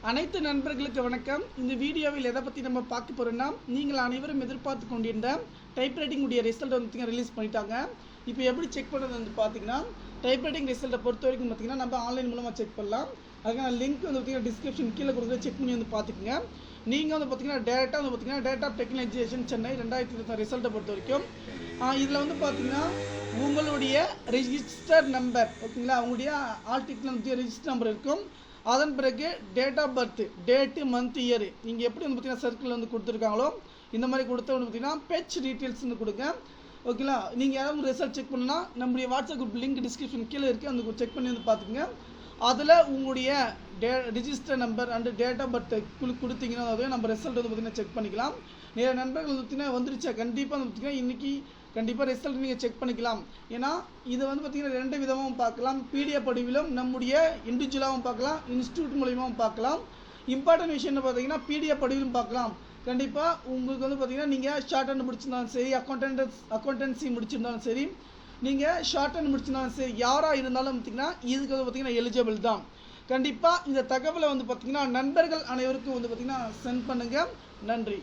அனைத்து நண்பர்களுக்கு வணக்கம். இந்த வீடியோவில் எதை பற்றி நம்ம பார்க்க போகிறோம்னா, நீங்கள் அனைவரும் எதிர்பார்த்து கொண்டிருந்த டைப்ரைட்டிங் உடைய ரிசல்ட் வந்து ரிலீஸ் பண்ணிட்டாங்க. இப்போ எப்படி செக் பண்ணுறது வந்து பார்த்தீங்கன்னா, டைப்ரைட்டிங் ரிசல்ட்டை பொறுத்த வரைக்கும் பார்த்தீங்கன்னா நம்ம ஆன்லைன் மூலமாக செக் பண்ணலாம். அதுக்கான லிங்க் வந்து பார்த்தீங்கன்னா டிஸ்கிரிப்ஷன் கீழே கொடுக்குற செக் பண்ணி வந்து பார்த்துக்குங்க. நீங்கள் வந்து பார்த்தீங்கன்னா டேரெக்டாக வந்து பார்த்தீங்கன்னா டேட் ஆஃப் டெக்னாலஜிசேஷன் சென்னை 2020 ரிசல்ட்டை பொறுத்த வரைக்கும் இதில் வந்து பார்த்தீங்கன்னா உங்களுடைய ரெஜிஸ்டர் நம்பர் ஓகேங்களா, உங்களுடைய ஆல் டிக்கெட்டில் வந்து ரெஜிஸ்டர் நம்பர் இருக்கும். அதன் பிறகு date of birth, date, month, year நீங்கள் எப்படி வந்து பார்த்தீங்கன்னா சர்க்கிள் வந்து கொடுத்துருக்காங்களோ இந்த மாதிரி கொடுத்த வந்து பார்த்தீங்கன்னா பெச் டீட்டெயில்ஸ்னு கொடுங்க. ஓகேங்களா, நீங்கள் யாராவது ரிசல்ட் செக் பண்ணால் நம்முடைய வாட்ஸ்அப் குரூப் லிங்க் டிஸ்கிரிப்ஷன் கீழே இருக்குது, அந்த செக் பண்ணி வந்து பார்த்துக்குங்க. அதில் உங்களுடைய register number and date of birth கொடுத்தீங்கன்னா அதுவே நம்ம ரிசல்ட் வந்து பார்த்தீங்கன்னா செக் பண்ணிக்கலாம். நிறைய நண்பர்கள் பார்த்தீங்கன்னா வந்துருச்சா, கண்டிப்பாக வந்து பார்த்தீங்கன்னா இன்றைக்கி கண்டிப்பாக ரிசல்ட் நீங்கள் செக் பண்ணிக்கலாம். ஏன்னா இது வந்து பார்த்திங்கன்னா ரெண்டு விதமாகவும் பார்க்கலாம். பிடிஎஃப் வடிவிலும் நம்முடைய இண்டிவிஜுவலாகவும் பார்க்கலாம், இன்ஸ்டியூட் மூலியமாகவும் பார்க்கலாம். இம்பார்ட்டன்ட் விஷயம்னு பார்த்தீங்கன்னா பிடிஎஃப் வடிவிலும் பார்க்கலாம். கண்டிப்பாக உங்களுக்கு வந்து பார்த்திங்கன்னா நீங்கள் ஷார்ட் ஹேண்ட் முடிச்சிருந்தாலும் சரி, அக்கௌண்டன்சி முடிச்சிருந்தாலும் சரி, நீங்கள் ஷார்ட் ஹேண்ட் முடிச்சிருந்தாலும் சரி, யாராக இருந்தாலும் பார்த்திங்கன்னா இதுக்கு வந்து பார்த்திங்கன்னா எலிஜிபிள் தான். கண்டிப்பாக இந்த தகவலை வந்து பார்த்திங்கன்னா நண்பர்கள் அனைவருக்கும் வந்து பார்த்திங்கன்னா சென்ட் பண்ணுங்கள். நன்றி.